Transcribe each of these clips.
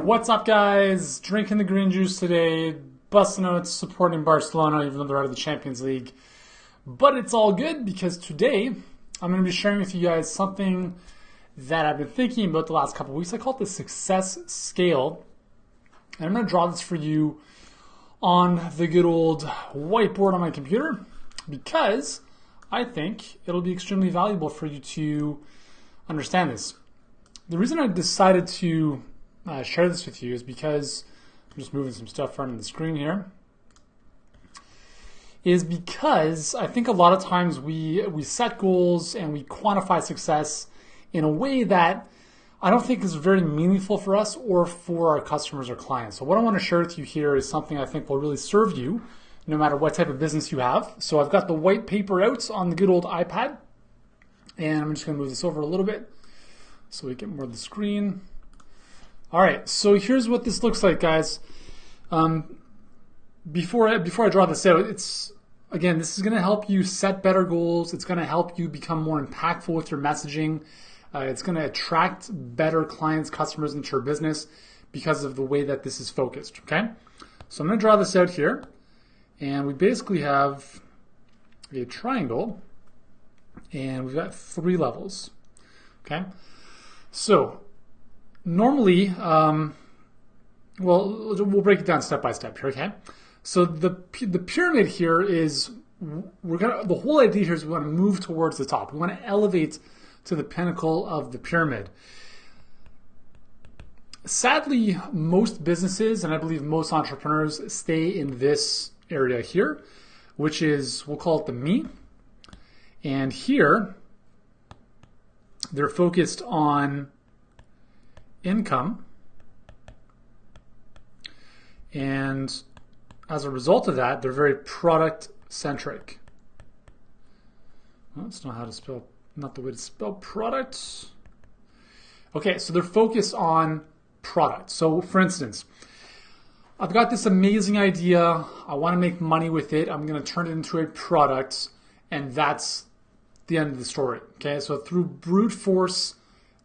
What's up, guys? Drinking the green juice today, busting out supporting Barcelona, even though they're out of the Champions League. But it's all good because today I'm going to be sharing with you guys something that I've been thinking about the last couple of weeks. I call it the success scale. And I'm going to draw this for you on the good old whiteboard on my computer because I think it'll be extremely valuable for you to understand this. The reason I decided to share this with you is because I'm just moving some stuff around the screen here. Is because I think a lot of times we set goals and we quantify success in a way that I don't think is very meaningful for us or for our customers or clients. So what I want to share with you here is something I think will really serve you no matter what type of business you have. So I've got the white paper out on the good old iPad, and I'm just going to move this over a little bit so we get more of the screen. All right, so here's what this looks like, guys. Before I draw this out, this is going to help you set better goals. It's going to help you become more impactful with your messaging. It's going to attract better clients, customers into your business because of the way that this is focused, okay? So I'm going to draw this out here, and we basically have a triangle, and we've got 3 levels, okay? So normally, we'll break it down step by step here, okay? So the pyramid here is the whole idea here is we want to move towards the top. We want to elevate to the pinnacle of the pyramid. Sadly, most businesses, and I believe most entrepreneurs, stay in this area here, which is, we'll call it the me. And here, they're focused on income, and as a result of that, they're very product centric. Well, that's not the way to spell product. Okay, so they're focused on product. So for instance, I've got this amazing idea. I want to make money with it. I'm going to turn it into a product, and that's the end of the story. Okay, so through brute force,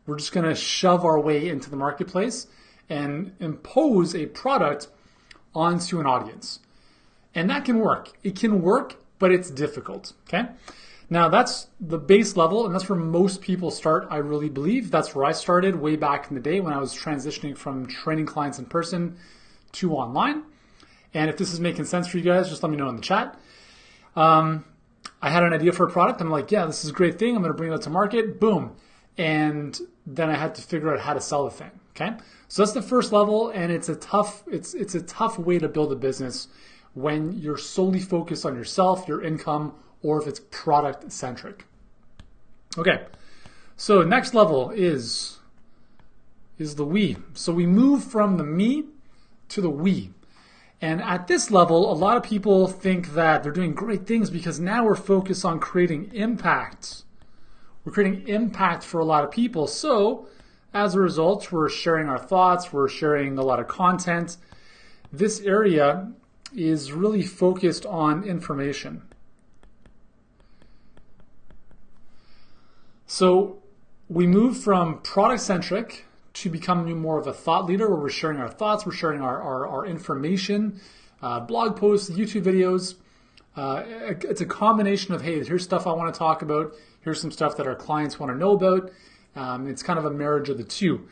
we're just going to shove our way into the marketplace and impose a product onto an audience. And that can work. It can work, but it's difficult. Okay? Now that's the base level, and that's where most people start, I really believe. That's where I started way back in the day when I was transitioning from training clients in person to online. And if this is making sense for you guys, just let me know in the chat. I had an idea for a product. I'm like, yeah, this is a great thing. I'm going to bring it out to market. Boom. And then I had to figure out how to sell the thing. Okay, so that's the first level, and it's a tough way to build a business when you're solely focused on yourself, your income, or if it's product centric. Okay, so next level is the we. So we move from the me to the we. And at this level, a lot of people think that they're doing great things because now we're focused on creating impact. We're creating impact for a lot of people. So as a result, we're sharing our thoughts, we're sharing a lot of content. This area is really focused on information. So we move from product-centric to becoming more of a thought leader where we're sharing our thoughts, we're sharing our information, blog posts, YouTube videos. It's a combination of, hey, here's stuff I want to talk about, here's some stuff that our clients want to know about. It's kind of a marriage of the two.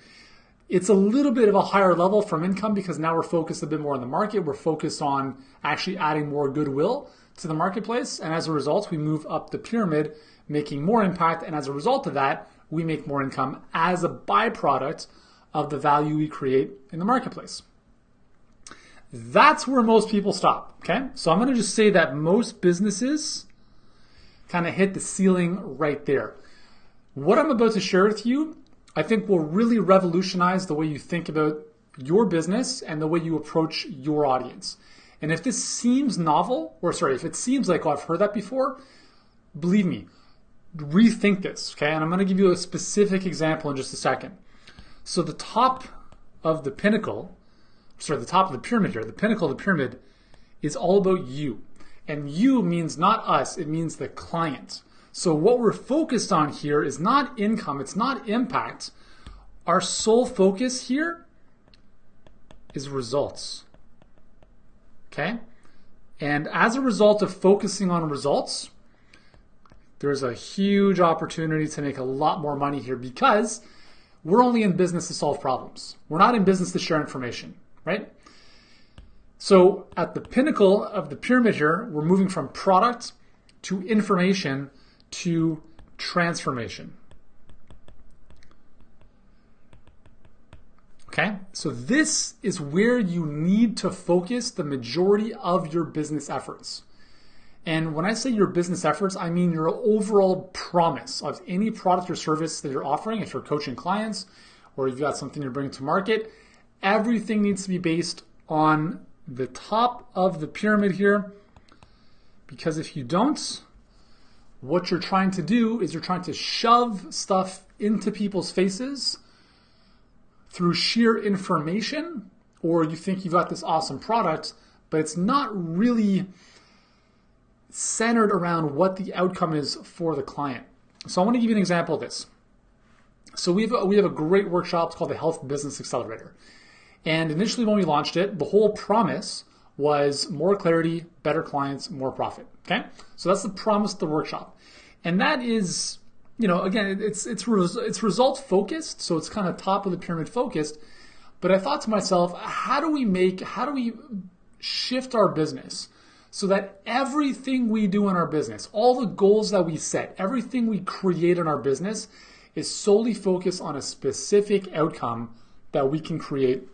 It's a little bit of a higher level from income because now we're focused a bit more on the market. We're focused on actually adding more goodwill to the marketplace. And as a result, we move up the pyramid, making more impact. And as a result of that, we make more income as a byproduct of the value we create in the marketplace. That's where most people stop. Okay, so I'm going to just say that most businesses kind of hit the ceiling right there. What I'm about to share with you, I think will really revolutionize the way you think about your business and the way you approach your audience. And if this seems novel, if it seems like, oh, I've heard that before, believe me, rethink this, okay? And I'm going to give you a specific example in just a second. So the top of the pinnacle, the top of the pyramid here, the pinnacle of the pyramid is all about you. And you means not us, it means the client. So what we're focused on here is not income, it's not impact. Our sole focus here is results. Okay? And as a result of focusing on results, there's a huge opportunity to make a lot more money here because we're only in business to solve problems. We're not in business to share information, right? So at the pinnacle of the pyramid here, we're moving from product to information to transformation. Okay, so this is where you need to focus the majority of your business efforts. And when I say your business efforts, I mean your overall promise of any product or service that you're offering. If you're coaching clients or you've got something you're bringing to market, everything needs to be based on the top of the pyramid here. Because if you don't, what you're trying to do is you're trying to shove stuff into people's faces through sheer information, or you think you've got this awesome product, but it's not really centered around what the outcome is for the client. So I want to give you an example of this. So we have a great workshop. It's called the Health Business Accelerator. And initially when we launched it, the whole promise was more clarity, better clients, more profit. Okay? So that's the promise of the workshop. And that is, again, it's result focused. So it's kind of top of the pyramid focused. But I thought to myself, how do we shift our business so that everything we do in our business, all the goals that we set, everything we create in our business is solely focused on a specific outcome that we can create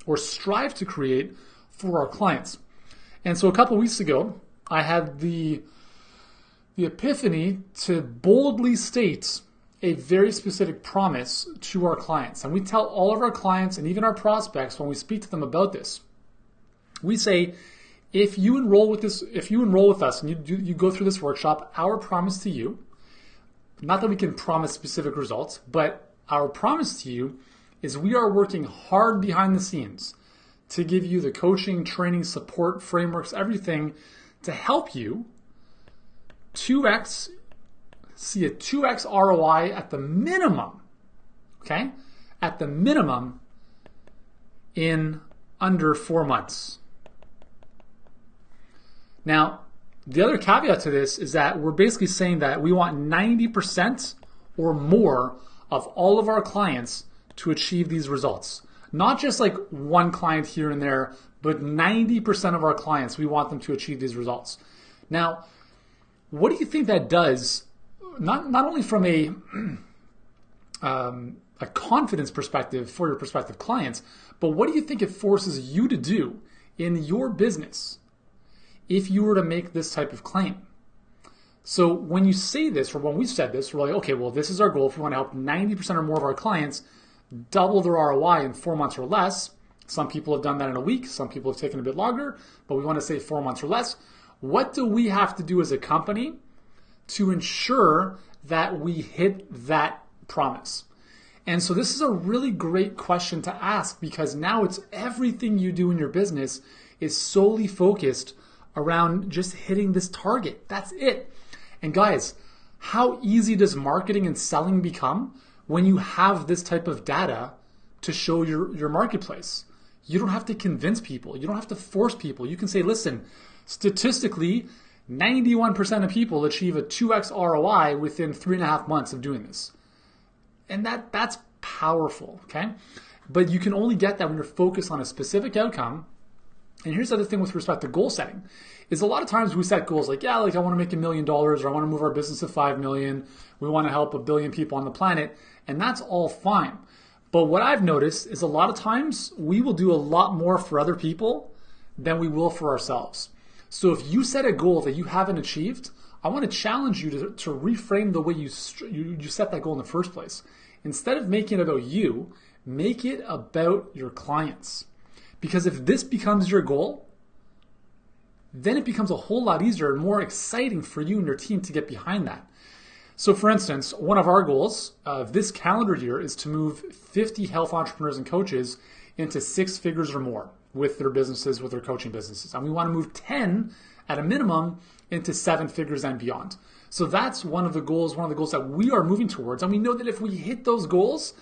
or strive to create for our clients. And so a couple of weeks ago, I had the epiphany to boldly state a very specific promise to our clients. And we tell all of our clients and even our prospects when we speak to them about this, we say, if you enroll with us and you go through this workshop, our promise to you, not that we can promise specific results, but our promise to you is we are working hard behind the scenes to give you the coaching, training, support, frameworks, everything to help you see a 2x ROI at the minimum, okay? At the minimum in under 4 months. Now, the other caveat to this is that we're basically saying that we want 90% or more of all of our clients to achieve these results. Not just like one client here and there, but 90% of our clients, we want them to achieve these results. Now, what do you think that does, not only from a confidence perspective for your prospective clients, but what do you think it forces you to do in your business if you were to make this type of claim? So when you say this, or when we said this, we're like, okay, well, this is our goal. If we want to help 90% or more of our clients double their ROI in 4 months or less, some people have done that in a week. Some people have taken a bit longer, but we want to say 4 months or less. What do we have to do as a company to ensure that we hit that promise? And so this is a really great question to ask, because now it's everything you do in your business is solely focused around just hitting this target. That's it. And guys, how easy does marketing and selling become when you have this type of data to show your marketplace? You don't have to convince people. You don't have to force people. You can say, listen, statistically, 91% of people achieve a 2x ROI within 3.5 months of doing this. And that's powerful, okay? But you can only get that when you're focused on a specific outcome. And here's the other thing with respect to goal setting, is a lot of times we set goals like, I want to make $1 million, or I want to move our business to 5 million. We want to help 1 billion people on the planet. And that's all fine. But what I've noticed is a lot of times we will do a lot more for other people than we will for ourselves. So if you set a goal that you haven't achieved, I want to challenge you to reframe the way you set that goal in the first place. Instead of making it about you, make it about your clients. Because if this becomes your goal, then it becomes a whole lot easier and more exciting for you and your team to get behind that. So for instance, one of our goals of this calendar year is to move 50 health entrepreneurs and coaches into 6 figures or more with their businesses, with their coaching businesses. And we want to move 10 at a minimum into 7 figures and beyond. So that's one of the goals that we are moving towards. And we know that if we hit those goals,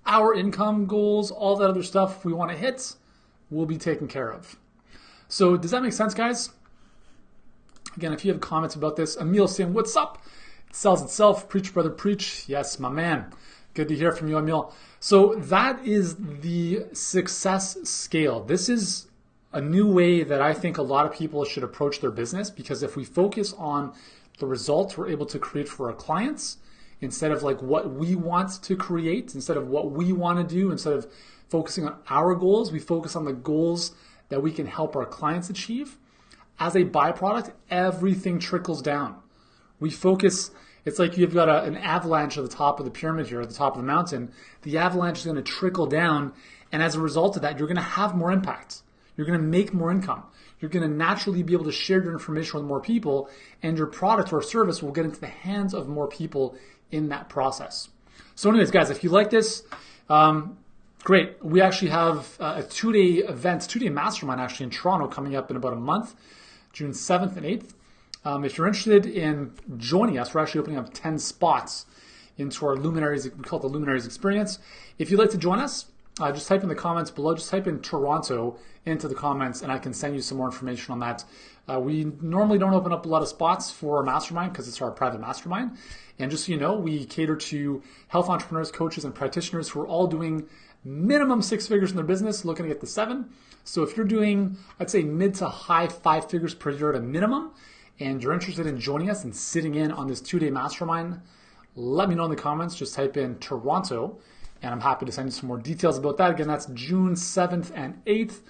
our income goals, all that other stuff we want to hit, will be taken care of. So does that make sense, guys? Again, if you have comments about this, Emil saying, what's up? It sells itself. Preach, brother, preach. Yes, my man. Good to hear from you, Emil. So that is the success scale. This is a new way that I think a lot of people should approach their business, because if we focus on the results we're able to create for our clients, instead of like what we want to create, instead of what we want to do, instead of focusing on our goals, we focus on the goals that we can help our clients achieve. As a byproduct, everything trickles down. We focus, it's like you've got an avalanche at the top of the pyramid here, at the top of the mountain. The avalanche is going to trickle down, and as a result of that, you're going to have more impact. You're going to make more income. You're going to naturally be able to share your information with more people, and your product or service will get into the hands of more people in that process. So anyways, guys, if you like this, great. We actually have a two-day event, two-day mastermind actually in Toronto coming up in about a month, June 7th and 8th. If you're interested in joining us, we're actually opening up 10 spots into our Luminaries, we call it the Luminaries Experience. If you'd like to join us, just type in the comments below, just type in Toronto into the comments, and I can send you some more information on that. We normally don't open up a lot of spots for our mastermind because it's our private mastermind. And just so you know, we cater to health entrepreneurs, coaches, and practitioners who are all doing minimum 6 figures in their business, looking to get to 7. So if you're doing, I'd say mid to high 5 figures per year at a minimum, and you're interested in joining us and sitting in on this 2-day mastermind, let me know in the comments. Just type in Toronto, and I'm happy to send you some more details about that. Again, that's June 7th and 8th.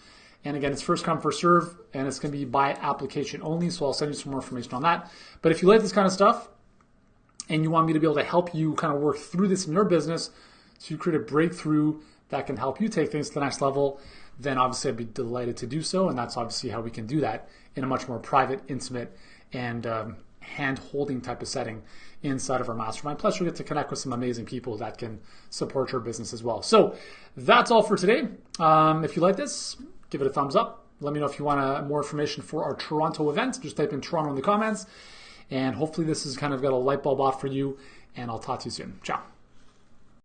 And again, it's first come, first serve, and it's going to be by application only, so I'll send you some more information on that. But if you like this kind of stuff and you want me to be able to help you kind of work through this in your business so you create a breakthrough that can help you take things to the next level, then obviously I'd be delighted to do so. And that's obviously how we can do that in a much more private, intimate, and hand-holding type of setting inside of our mastermind. Plus, you'll get to connect with some amazing people that can support your business as well. So that's all for today. If you like this, give it a thumbs up. Let me know if you want more information for our Toronto event. Just type in Toronto in the comments. And hopefully this has kind of got a light bulb off for you. And I'll talk to you soon. Ciao.